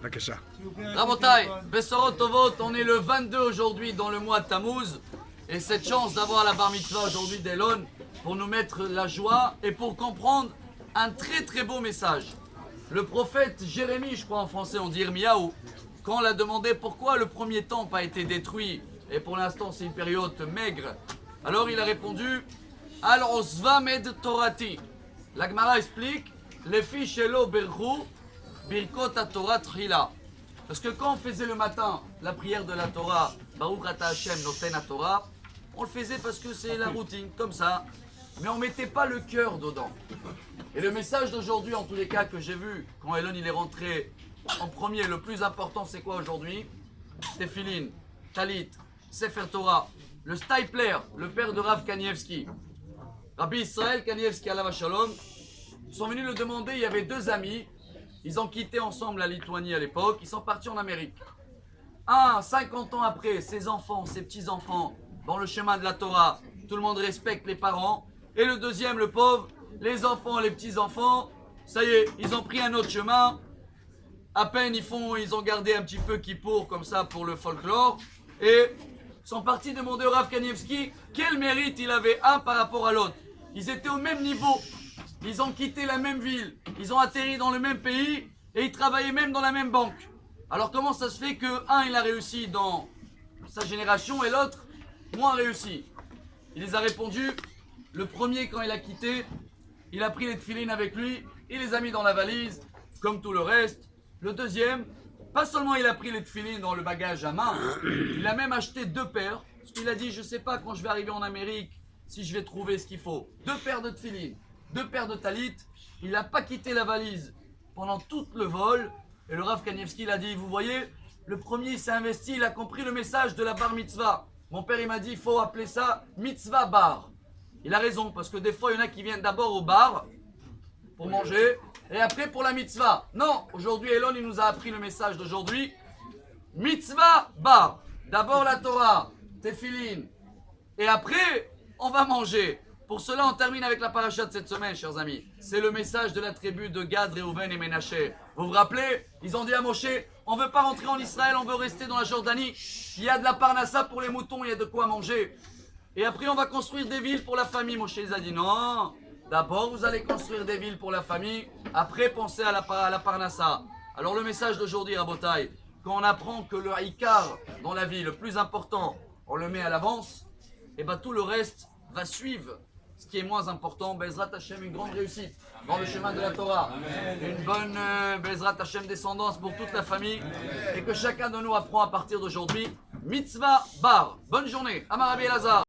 בבקשה. Rabotai, Bessorot Tovot, on est le 22 aujourd'hui dans le mois de Tammuz. Et cette chance d'avoir la bar mitzvah aujourd'hui d'Elon pour nous mettre la joie et pour comprendre un très très beau message. Le prophète Jérémie, je crois en français on dit Irmiyahu, quand on l'a demandé pourquoi le premier temple a été détruit, et pour l'instant c'est une période maigre, alors il a répondu Al Osva Med Torati. La Gemara explique Les fiches Elo Berhu Birkot Torah Trila. Parce que quand on faisait le matin la prière de la Torah, Baruch Ata Hashem Noten Torah, on le faisait parce que c'est la routine, comme ça. Mais on ne mettait pas le cœur dedans. Et le message d'aujourd'hui, en tous les cas, que j'ai vu, quand Elon il est rentré en premier, le plus important, c'est quoi aujourd'hui? Tefillin, Talit, Sefer Torah. Le Stipler, le père de Rav Kanievski, Rabbi Israël Kanievski, Alav Shalom, sont venus le demander. Il y avait deux amis. Ils ont quitté ensemble la Lituanie à l'époque. Ils sont partis en Amérique. 50 ans après, ses enfants, ses petits-enfants, dans le chemin de la Torah, tout le monde respecte les parents. Et le deuxième, le pauvre, les enfants, les petits-enfants, ça y est, ils ont pris un autre chemin. À peine ils ont gardé un petit peu Kippour comme ça pour le folklore. Et sont partis demander au Rav Kanievski quel mérite il avait un par rapport à l'autre. Ils étaient au même niveau. Ils ont quitté la même ville, ils ont atterri dans le même pays et ils travaillaient même dans la même banque. Alors comment ça se fait que un il a réussi dans sa génération et l'autre moins réussi? Il les a répondu, le premier quand il a quitté, il a pris les tefillin avec lui, il les a mis dans la valise, comme tout le reste. Le deuxième, pas seulement il a pris les tefillin dans le bagage à main, il a même acheté 2 paires, parce qu'il a dit je sais pas quand je vais arriver en Amérique si je vais trouver ce qu'il faut. 2 paires de tefillin. 2 paires de talit, il n'a pas quitté la valise pendant tout le vol. Et le Rav Kanievski l'a dit, vous voyez, le premier il s'est investi, il a compris le message de la bar mitzvah. Mon père il m'a dit, il faut appeler ça mitzvah bar. Il a raison, parce que des fois il y en a qui viennent d'abord au bar pour manger, et après pour la mitzvah. Non, aujourd'hui Elon il nous a appris le message d'aujourd'hui. Mitzvah bar. D'abord la Torah, tefillin, et après on va manger. Pour cela, on termine avec la paracha de cette semaine, chers amis. C'est le message de la tribu de Gad, Reuven et Ménaché. Vous vous rappelez? Ils ont dit à Moshe, on ne veut pas rentrer en Israël, on veut rester dans la Jordanie. Il y a de la parnassa pour les moutons, il y a de quoi manger. Et après, on va construire des villes pour la famille. Moshe les a dit, non, d'abord vous allez construire des villes pour la famille, après pensez à la parnassa. Alors le message d'aujourd'hui, Rabotai, quand on apprend que le haïkar dans la vie, le plus important, on le met à l'avance, et bien tout le reste va suivre. Ce qui est moins important, Bezrat Hashem, une grande réussite dans le chemin de la Torah. Une bonne Bezrat Hashem descendance pour toute la famille. Et que chacun de nous apprend à partir d'aujourd'hui. Mitzvah bar. Bonne journée. Amar Rabbi Elazar.